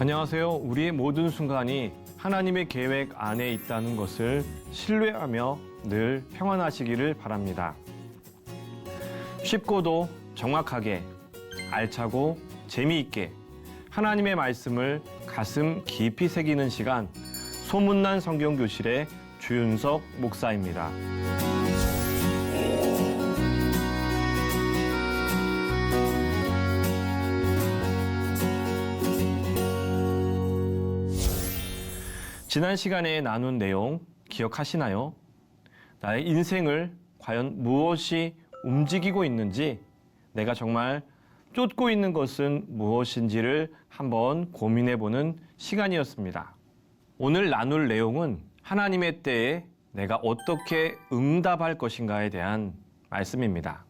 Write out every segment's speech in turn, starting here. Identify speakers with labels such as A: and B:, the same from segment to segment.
A: 안녕하세요. 우리의 모든 순간이 하나님의 계획 안에 있다는 것을 신뢰하며 늘 평안하시기를 바랍니다. 쉽고도 정확하게, 알차고 재미있게 하나님의 말씀을 가슴 깊이 새기는 시간, 소문난 성경교실의 주윤석 목사입니다. 지난 시간에 나눈 내용 기억하시나요? 나의 인생을 과연 무엇이 움직이고 있는지, 내가 정말 쫓고 있는 것은 무엇인지를 한번 고민해보는 시간이었습니다. 오늘 나눌 내용은 하나님의 때에 내가 어떻게 응답할 것인가에 대한 말씀입니다.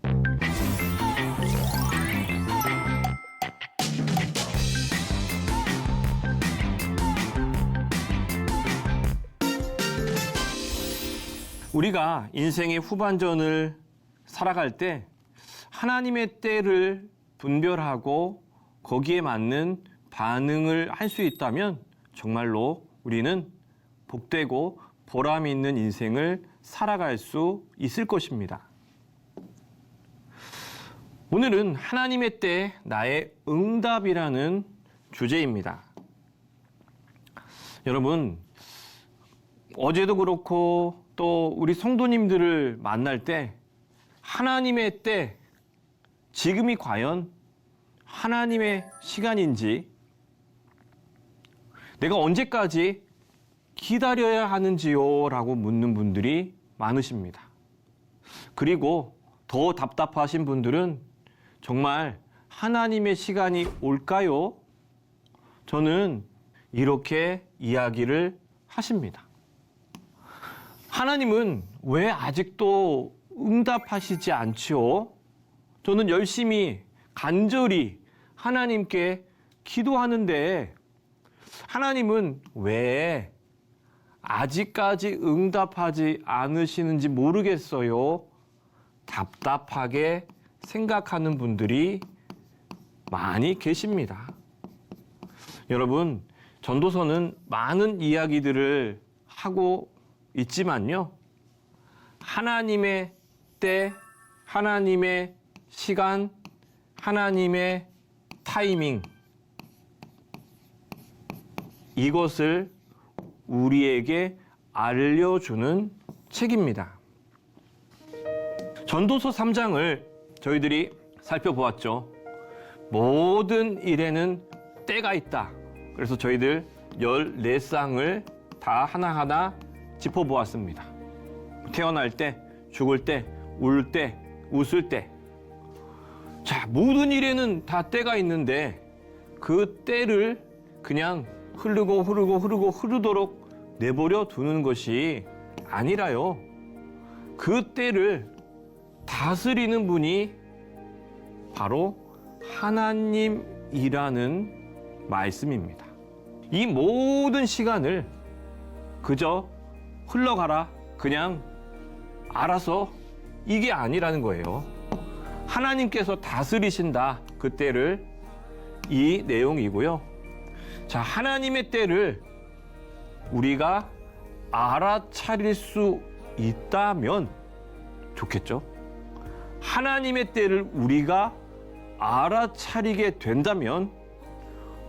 A: 우리가 인생의 후반전을 살아갈 때 하나님의 때를 분별하고 거기에 맞는 반응을 할 수 있다면 정말로 우리는 복되고 보람 있는 인생을 살아갈 수 있을 것입니다. 오늘은 하나님의 때 나의 응답이라는 주제입니다. 여러분, 어제도 그렇고 또 우리 성도님들을 만날 때 하나님의 때, 지금이 과연 하나님의 시간인지, 내가 언제까지 기다려야 하는지요? 라고 묻는 분들이 많으십니다. 그리고 더 답답하신 분들은 정말 하나님의 시간이 올까요? 저는 이렇게 이야기를 하십니다. 하나님은 왜 아직도 응답하시지 않지요? 저는 열심히 간절히 하나님께 기도하는데 하나님은 왜 아직까지 응답하지 않으시는지 모르겠어요. 답답하게 생각하는 분들이 많이 계십니다. 여러분, 전도서는 많은 이야기들을 하고 있지만요, 하나님의 때, 하나님의 시간, 하나님의 타이밍, 이것을 우리에게 알려주는 책입니다. 전도서 3장을 저희들이 살펴보았죠. 모든 일에는 때가 있다. 그래서 저희들 14쌍을 다 하나하나 짚어보았습니다. 태어날 때, 죽을 때, 울 때, 웃을 때. 자, 모든 일에는 다 때가 있는데 그 때를 그냥 흐르도록 내버려 두는 것이 아니라요, 그 때를 다스리는 분이 바로 하나님이라는 말씀입니다. 이 모든 시간을 그저 흘러가라, 그냥 알아서, 이게 아니라는 거예요. 하나님께서 다스리신다, 그 때를. 이 내용이고요. 자, 하나님의 때를 우리가 알아차릴 수 있다면 좋겠죠. 하나님의 때를 우리가 알아차리게 된다면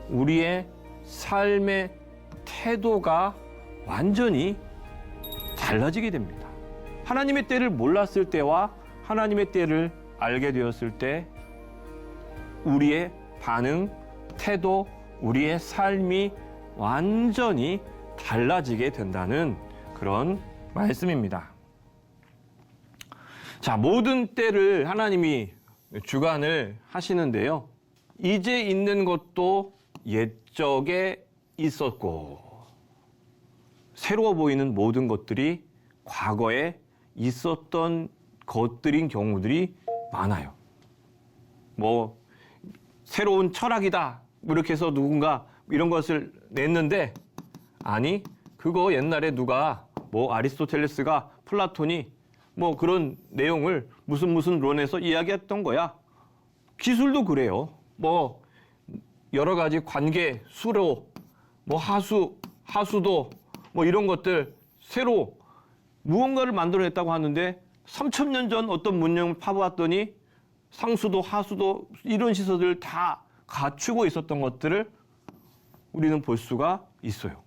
A: 우리의 삶의 태도가 완전히 달라지게 됩니다. 하나님의 때를 몰랐을 때와 하나님의 때를 알게 되었을 때 우리의 반응, 태도, 우리의 삶이 완전히 달라지게 된다는 그런 말씀입니다. 자, 모든 때를 하나님이 주관을 하시는데요, 이제 있는 것도 옛적에 있었고, 새로워 보이는 모든 것들이 과거에 있었던 것들인 경우들이 많아요. 뭐 새로운 철학이다, 이렇게 해서 누군가 이런 것을 냈는데, 아니, 그거 옛날에 누가 뭐 아리스토텔레스가, 플라톤이 뭐 그런 내용을 무슨 론에서 이야기했던 거야. 기술도 그래요. 뭐 여러 가지 관계, 수로, 뭐 하수도 뭐 이런 것들 새로 무언가를 만들어냈다고 하는데 3,000년 전 어떤 문명을 파보았더니 상수도 하수도 이런 시설을 다 갖추고 있었던 것들을 우리는 볼 수가 있어요.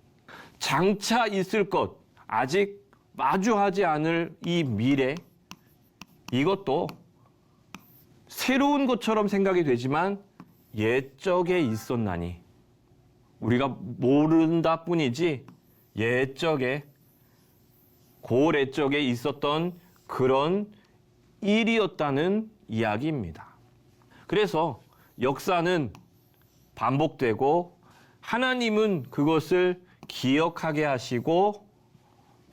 A: 장차 있을 것, 아직 마주하지 않을 이 미래, 이것도 새로운 것처럼 생각이 되지만 옛적에 있었나니 우리가 모른다 뿐이지 옛적에 고래적에 있었던 그런 일이었다는 이야기입니다. 그래서 역사는 반복되고 하나님은 그것을 기억하게 하시고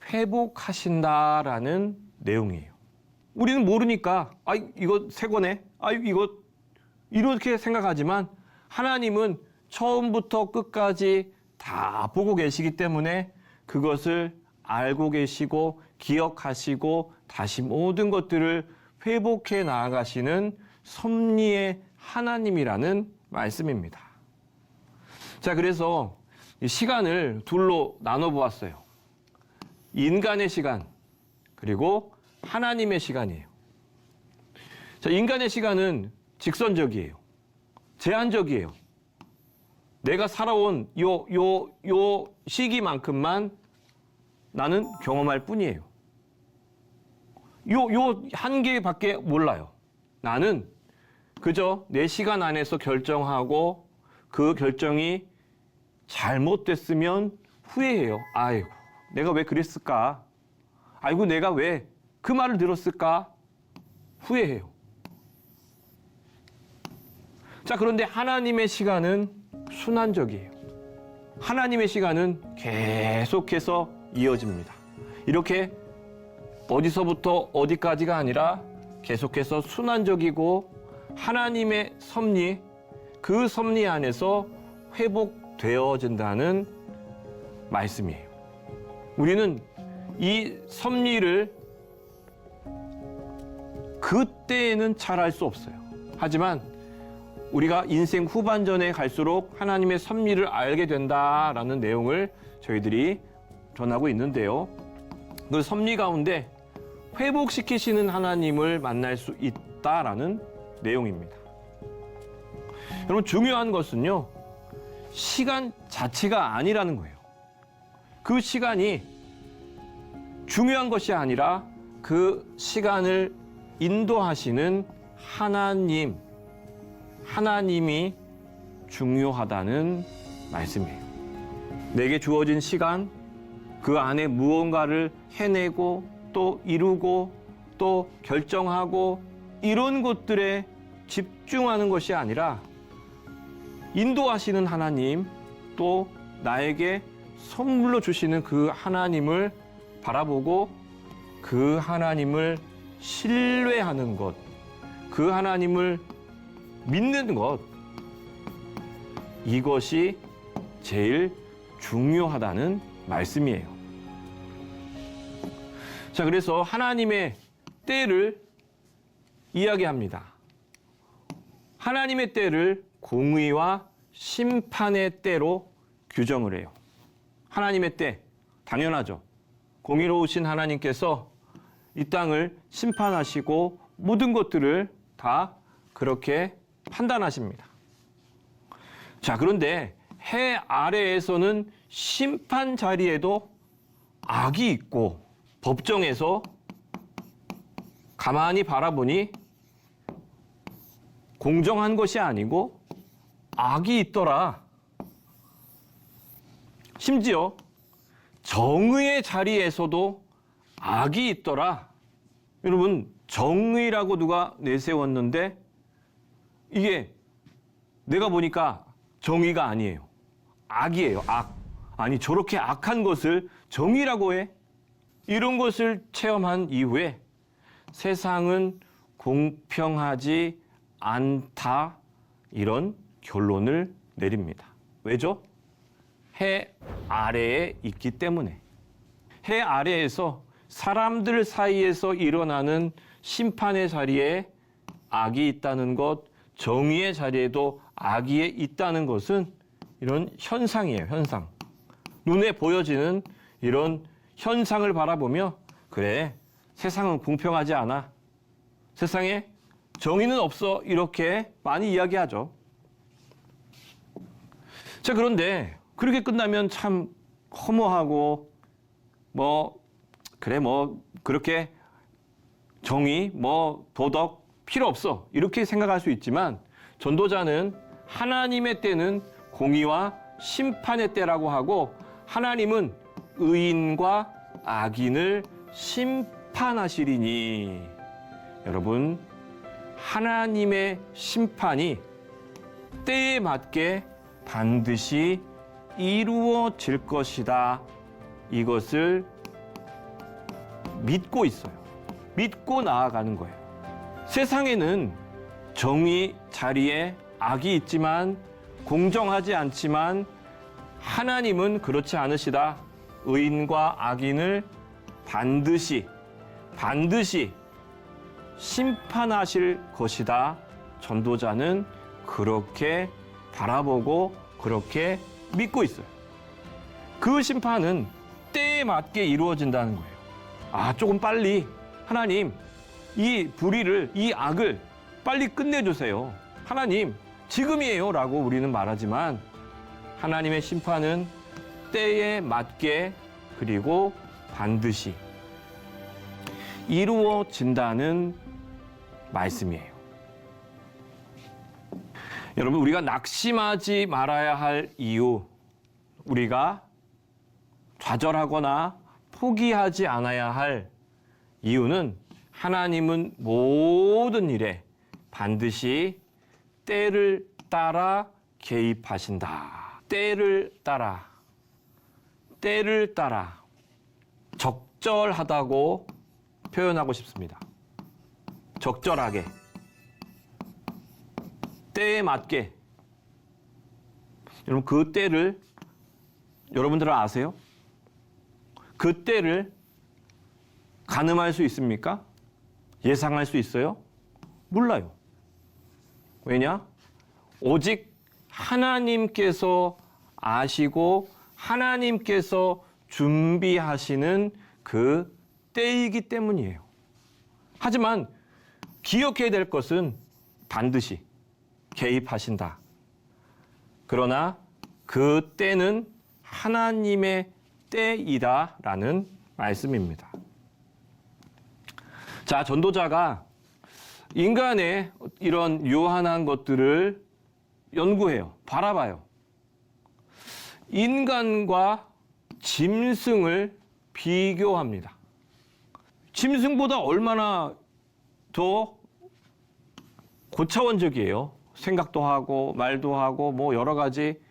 A: 회복하신다라는 내용이에요. 우리는 모르니까 이거 새 거네. 이거 이렇게 생각하지만 하나님은 처음부터 끝까지 다 보고 계시기 때문에 그것을 알고 계시고 기억하시고 다시 모든 것들을 회복해 나아가시는 섭리의 하나님이라는 말씀입니다. 자, 그래서 이 시간을 둘로 나눠 보았어요. 인간의 시간, 그리고 하나님의 시간이에요. 자, 인간의 시간은 직선적이에요. 제한적이에요. 내가 살아온 요 시기만큼만 나는 경험할 뿐이에요. 요 한계밖에 몰라요. 나는 그저 내 시간 안에서 결정하고 그 결정이 잘못됐으면 후회해요. 아이고, 내가 왜 그랬을까? 아이고, 내가 왜 그 말을 들었을까? 후회해요. 자, 그런데 하나님의 시간은 순환적이에요. 하나님의 시간은 계속해서 이어집니다. 이렇게 어디서부터 어디까지가 아니라 계속해서 순환적이고 하나님의 섭리, 그 섭리 안에서 회복되어진다는 말씀이에요. 우리는 이 섭리를 그때에는 잘 알 수 없어요. 하지만 우리가 인생 후반전에 갈수록 하나님의 섭리를 알게 된다라는 내용을 저희들이 전하고 있는데요. 그 섭리 가운데 회복시키시는 하나님을 만날 수 있다라는 내용입니다. 여러분, 중요한 것은요, 시간 자체가 아니라는 거예요. 그 시간이 중요한 것이 아니라 그 시간을 인도하시는 하나님이 중요하다는 말씀이에요. 내게 주어진 시간, 그 안에 무언가를 해내고 또 이루고 또 결정하고 이런 것들에 집중하는 것이 아니라 인도하시는 하나님, 또 나에게 선물로 주시는 그 하나님을 바라보고 그 하나님을 신뢰하는 것, 그 하나님을 믿는 것, 이것이 제일 중요하다는 말씀이에요. 자, 그래서 하나님의 때를 이야기합니다. 하나님의 때를 공의와 심판의 때로 규정을 해요. 하나님의 때, 당연하죠. 공의로우신 하나님께서 이 땅을 심판하시고 모든 것들을 다 그렇게 판단하십니다. 자, 그런데 해 아래에서는 심판 자리에도 악이 있고 법정에서 가만히 바라보니 공정한 것이 아니고 악이 있더라. 심지어 정의의 자리에서도 악이 있더라. 여러분, 정의라고 누가 내세웠는데 이게 내가 보니까 정의가 아니에요. 악이에요. 악. 아니, 저렇게 악한 것을 정의라고 해? 이런 것을 체험한 이후에 세상은 공평하지 않다, 이런 결론을 내립니다. 왜죠? 해 아래에 있기 때문에. 해 아래에서 사람들 사이에서 일어나는 심판의 자리에 악이 있다는 것, 정의의 자리에도 악이 있다는 것은 이런 현상이에요, 현상. 눈에 보여지는 이런 현상을 바라보며 그래, 세상은 공평하지 않아. 세상에 정의는 없어. 이렇게 많이 이야기하죠. 자, 그런데 그렇게 끝나면 참 허무하고 그렇게 정의, 도덕 필요 없어. 이렇게 생각할 수 있지만 전도자는 하나님의 때는 공의와 심판의 때라고 하고 하나님은 의인과 악인을 심판하시리니. 여러분, 하나님의 심판이 때에 맞게 반드시 이루어질 것이다. 이것을 믿고 있어요. 믿고 나아가는 거예요. 세상에는 정의 자리에 악이 있지만 공정하지 않지만 하나님은 그렇지 않으시다. 의인과 악인을 반드시 심판하실 것이다. 전도자는 그렇게 바라보고 그렇게 믿고 있어요. 그 심판은 때에 맞게 이루어진다는 거예요. 조금 빨리 하나님 이 불의를, 이 악을 빨리 끝내주세요. 하나님 지금이에요 라고 우리는 말하지만 하나님의 심판은 때에 맞게 그리고 반드시 이루어진다는 말씀이에요. 여러분, 우리가 낙심하지 말아야 할 이유, 우리가 좌절하거나 포기하지 않아야 할 이유는 하나님은 모든 일에 반드시 때를 따라 개입하신다. 때를 따라 적절하다고 표현하고 싶습니다. 적절하게, 때에 맞게. 여러분, 그 때를 여러분들은 아세요? 그 때를 가늠할 수 있습니까? 예상할 수 있어요? 몰라요. 왜냐? 오직 하나님께서 아시고 하나님께서 준비하시는 그 때이기 때문이에요. 하지만 기억해야 될 것은 반드시 개입하신다. 그러나 그 때는 하나님의 때이다라는 말씀입니다. 자, 전도자가 인간의 이런 요한한 것들을 연구해요. 바라봐요. 인간과 짐승을 비교합니다. 짐승보다 얼마나 더 고차원적이에요. 생각도 하고 말도 하고 여러 가지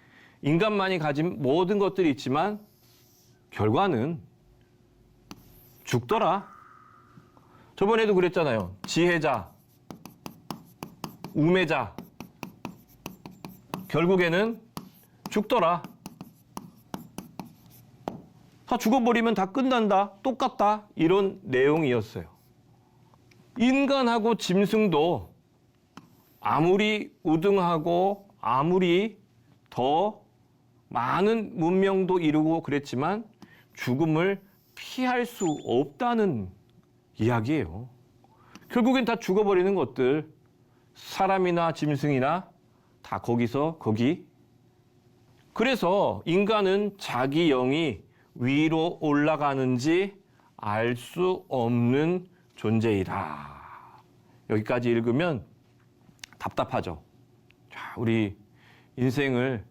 A: 인간만이 가진 모든 것들이 있지만 결과는 죽더라. 저번에도 그랬잖아요. 지혜자, 우매자, 결국에는 죽더라. 다 죽어버리면 다 끝난다. 똑같다. 이런 내용이었어요. 인간하고 짐승도 아무리 우등하고 아무리 더 많은 문명도 이루고 그랬지만 죽음을 피할 수 없다는 이야기예요. 결국엔 다 죽어버리는 것들, 사람이나 짐승이나 다 거기서 거기. 그래서 인간은 자기 영이 위로 올라가는지 알 수 없는 존재이다. 여기까지 읽으면 답답하죠. 자, 우리 인생을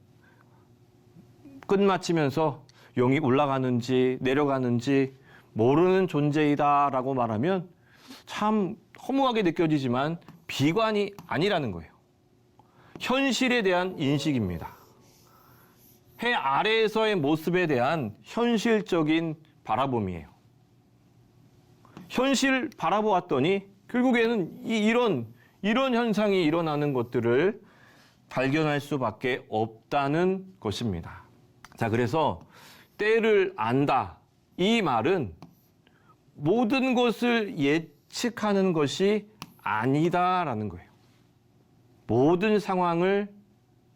A: 끝마치면서 영이 올라가는지 내려가는지 모르는 존재이다라고 말하면 참 허무하게 느껴지지만 비관이 아니라는 거예요. 현실에 대한 인식입니다. 해 아래에서의 모습에 대한 현실적인 바라봄이에요. 현실 바라보았더니 결국에는 이런 현상이 일어나는 것들을 발견할 수밖에 없다는 것입니다. 자, 그래서 때를 안다. 이 말은 모든 것을 예측하는 것이 아니다라는 거예요. 모든 상황을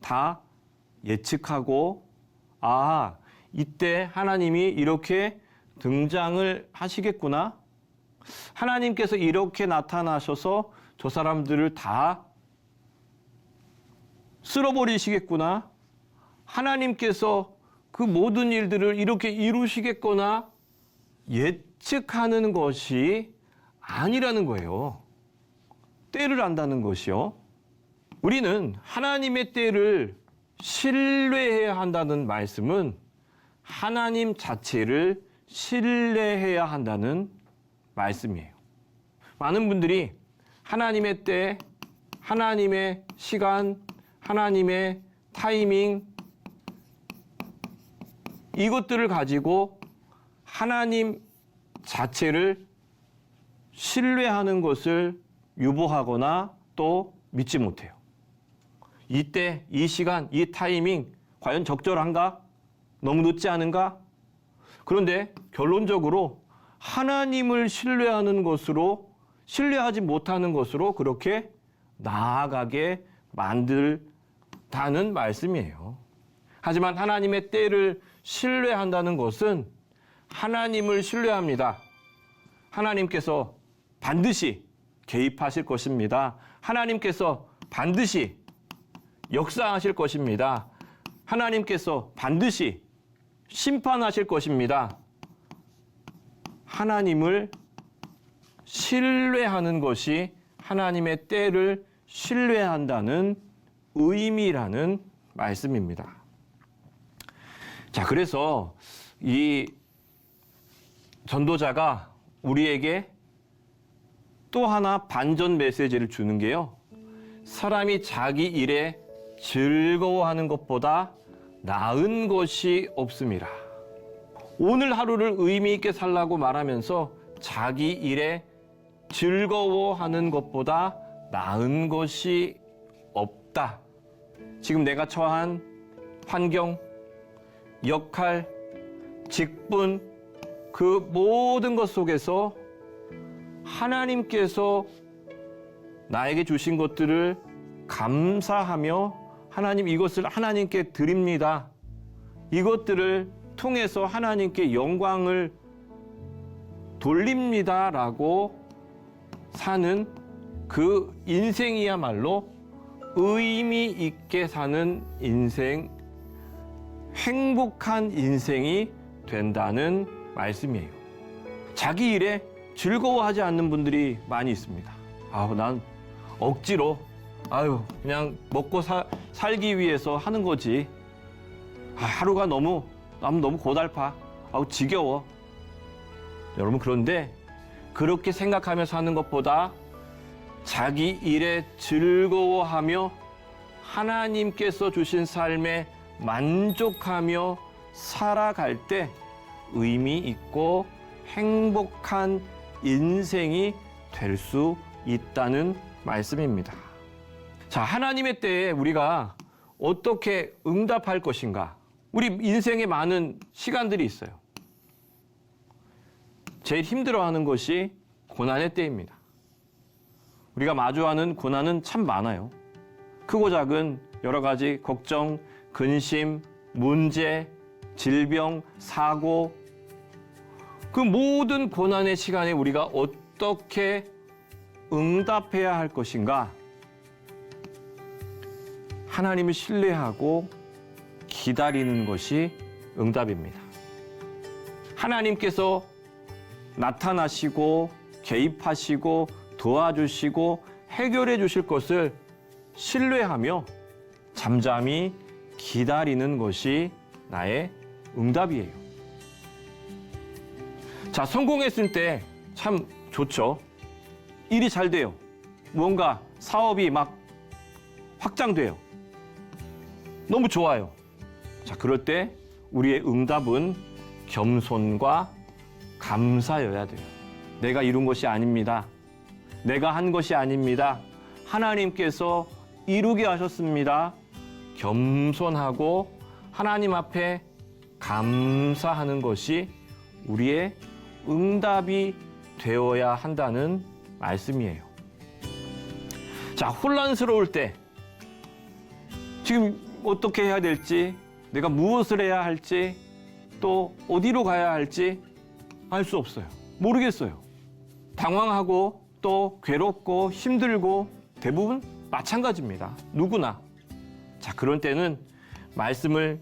A: 다 예측하고 이때 하나님이 이렇게 등장을 하시겠구나. 하나님께서 이렇게 나타나셔서 저 사람들을 다 쓸어버리시겠구나. 하나님께서 그 모든 일들을 이렇게 이루시겠거나 예측하는 것이 아니라는 거예요. 때를 안다는 것이요. 우리는 하나님의 때를 신뢰해야 한다는 말씀은 하나님 자체를 신뢰해야 한다는 말씀이에요. 많은 분들이 하나님의 때, 하나님의 시간, 하나님의 타이밍, 이것들을 가지고 하나님 자체를 신뢰하는 것을 유보하거나 또 믿지 못해요. 이때, 이 시간, 이 타이밍 과연 적절한가? 너무 늦지 않은가? 그런데 결론적으로 하나님을 신뢰하는 것으로, 신뢰하지 못하는 것으로 그렇게 나아가게 만들다는 말씀이에요. 하지만 하나님의 때를 신뢰한다는 것은 하나님을 신뢰합니다. 하나님께서 반드시 개입하실 것입니다. 하나님께서 반드시 역사하실 것입니다. 하나님께서 반드시 심판하실 것입니다. 하나님을 신뢰하는 것이 하나님의 때를 신뢰한다는 의미라는 말씀입니다. 자, 그래서 이 전도자가 우리에게 또 하나 반전 메시지를 주는 게요. 사람이 자기 일에 즐거워하는 것보다 나은 것이 없습니다. 오늘 하루를 의미 있게 살라고 말하면서 자기 일에 즐거워하는 것보다 나은 것이 없다. 지금 내가 처한 환경, 역할, 직분, 그 모든 것 속에서 하나님께서 나에게 주신 것들을 감사하며 하나님 이것을 하나님께 드립니다. 이것들을 통해서 하나님께 영광을 돌립니다라고 사는 그 인생이야말로 의미 있게 사는 인생, 행복한 인생이 된다는 말씀이에요. 자기 일에 즐거워하지 않는 분들이 많이 있습니다. 난 억지로 그냥 먹고 살기 위해서 하는 거지. 하루가 너무 고달파. 지겨워. 여러분, 그런데 그렇게 생각하며 사는 것보다 자기 일에 즐거워하며 하나님께서 주신 삶에 만족하며 살아갈 때 의미 있고 행복한 인생이 될 수 있다는 말씀입니다. 자, 하나님의 때에 우리가 어떻게 응답할 것인가? 우리 인생에 많은 시간들이 있어요. 제일 힘들어하는 것이 고난의 때입니다. 우리가 마주하는 고난은 참 많아요. 크고 작은 여러 가지 걱정, 근심, 문제, 질병, 사고, 그 모든 고난의 시간에 우리가 어떻게 응답해야 할 것인가? 하나님을 신뢰하고 기다리는 것이 응답입니다. 하나님께서 나타나시고 개입하시고 도와주시고 해결해 주실 것을 신뢰하며 잠잠히 기다리는 것이 나의 응답이에요. 자, 성공했을 때 참 좋죠. 일이 잘 돼요. 뭔가 사업이 막 확장돼요. 너무 좋아요. 자, 그럴 때 우리의 응답은 겸손과 감사여야 돼요. 내가 이룬 것이 아닙니다. 내가 한 것이 아닙니다. 하나님께서 이루게 하셨습니다. 겸손하고 하나님 앞에 감사하는 것이 우리의 응답이 되어야 한다는 말씀이에요. 자, 혼란스러울 때 지금 어떻게 해야 될지, 내가 무엇을 해야 할지 또 어디로 가야 할지 알 수 없어요. 모르겠어요. 당황하고 또 괴롭고 힘들고 대부분 마찬가지입니다. 누구나. 자, 그런 때는 말씀을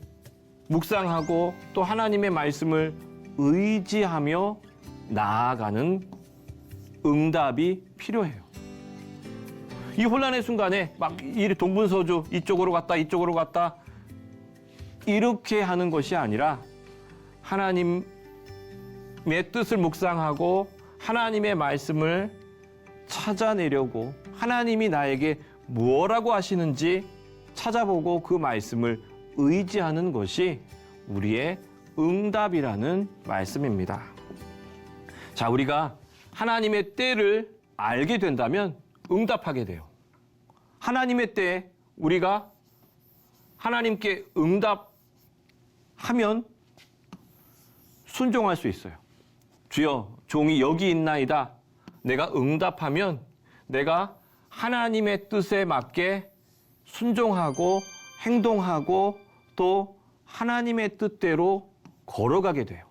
A: 묵상하고 또 하나님의 말씀을 의지하며 나아가는 응답이 필요해요. 이 혼란의 순간에 막 이 동분서주 이쪽으로 갔다 이쪽으로 갔다 이렇게 하는 것이 아니라 하나님의 뜻을 묵상하고 하나님의 말씀을 찾아내려고 하나님이 나에게 뭐라고 하시는지 찾아보고 그 말씀을 의지하는 것이 우리의 응답이라는 말씀입니다. 자, 우리가 하나님의 때를 알게 된다면 응답하게 돼요. 하나님의 때에 우리가 하나님께 응답하면 순종할 수 있어요. 주여, 종이 여기 있나이다. 내가 응답하면 내가 하나님의 뜻에 맞게 순종하고 행동하고 또 하나님의 뜻대로 걸어가게 돼요.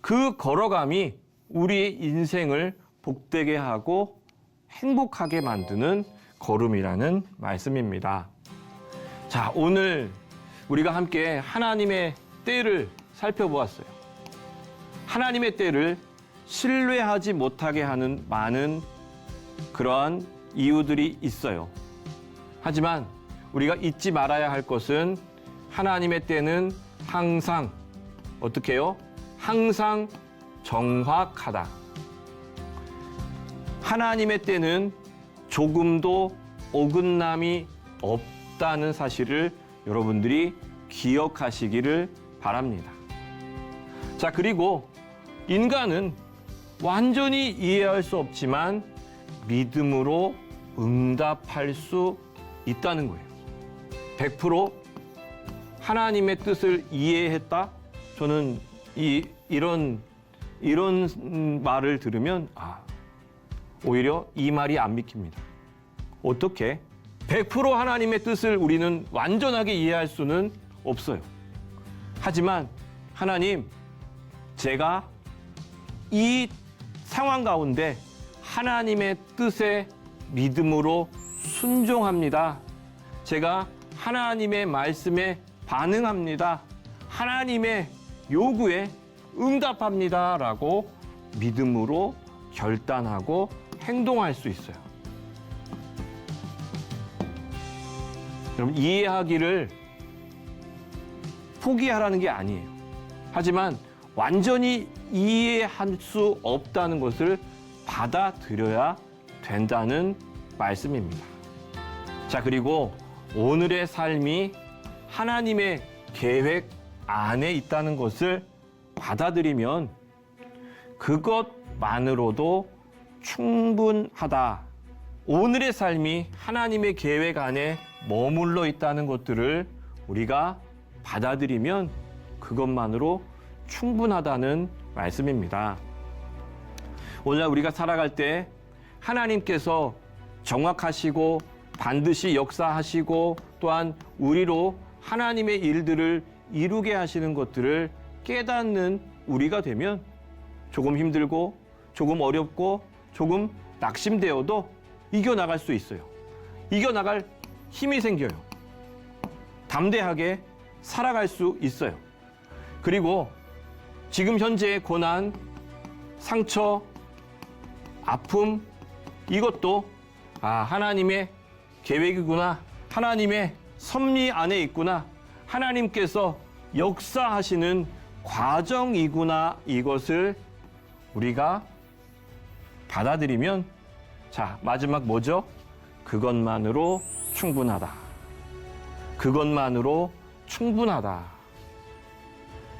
A: 그 걸어감이 우리의 인생을 복되게 하고 행복하게 만드는 걸음이라는 말씀입니다. 자, 오늘 우리가 함께 하나님의 때를 살펴보았어요. 하나님의 때를 신뢰하지 못하게 하는 많은 그러한 이유들이 있어요. 하지만 우리가 잊지 말아야 할 것은 하나님의 때는 항상 어떻게 해요? 항상 정확하다. 하나님의 때는 조금도 어긋남이 없다는 사실을 여러분들이 기억하시기를 바랍니다. 자, 그리고 인간은 완전히 이해할 수 없지만 믿음으로 응답할 수 있다는 거예요. 100% 하나님의 뜻을 이해했다? 저는 이런 말을 들으면 오히려 이 말이 안 믿깁니다. 어떻게? 100% 하나님의 뜻을 우리는 완전하게 이해할 수는 없어요. 하지만 하나님, 제가 이 상황 가운데 하나님의 뜻에 믿음으로 순종합니다. 제가 하나님의 말씀에 반응합니다. 하나님의 요구에 응답합니다. 라고 믿음으로 결단하고 행동할 수 있어요. 여러분, 이해하기를 포기하라는 게 아니에요. 하지만 완전히 이해할 수 없다는 것을 받아들여야 된다는 말씀입니다. 자, 그리고 오늘의 삶이 하나님의 계획 안에 있다는 것을 받아들이면 그것만으로도 충분하다. 오늘의 삶이 하나님의 계획 안에 머물러 있다는 것들을 우리가 받아들이면 그것만으로 충분하다는 말씀입니다. 오늘 우리가 살아갈 때 하나님께서 정확하시고 반드시 역사하시고 또한 우리로 하나님의 일들을 이루게 하시는 것들을 깨닫는 우리가 되면 조금 힘들고 조금 어렵고 조금 낙심되어도 이겨나갈 수 있어요. 이겨나갈 힘이 생겨요. 담대하게 살아갈 수 있어요. 그리고 지금 현재의 고난, 상처, 아픔, 이것도 하나님의 계획이구나. 하나님의 섭리 안에 있구나. 하나님께서 역사하시는 과정이구나. 이것을 우리가 받아들이면 자, 마지막 뭐죠? 그것만으로 충분하다. 그것만으로 충분하다.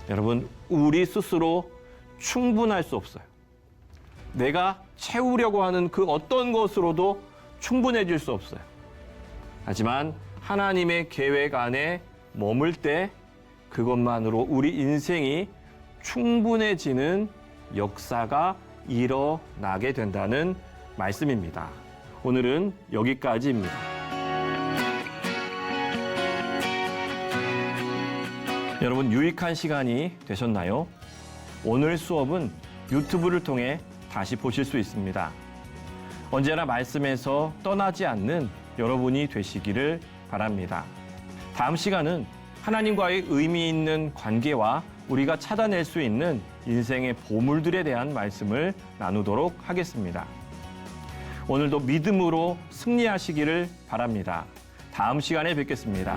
A: 여러분, 우리 스스로 충분할 수 없어요. 내가 채우려고 하는 그 어떤 것으로도 충분해질 수 없어요. 하지만 하나님의 계획 안에 머물 때 그것만으로 우리 인생이 충분해지는 역사가 일어나게 된다는 말씀입니다. 오늘은 여기까지입니다. 여러분 유익한 시간이 되셨나요? 오늘 수업은 유튜브를 통해 다시 보실 수 있습니다. 언제나 말씀에서 떠나지 않는 여러분이 되시기를 바랍니다. 다음 시간은 하나님과의 의미 있는 관계와 우리가 찾아낼 수 있는 인생의 보물들에 대한 말씀을 나누도록 하겠습니다. 오늘도 믿음으로 승리하시기를 바랍니다. 다음 시간에 뵙겠습니다.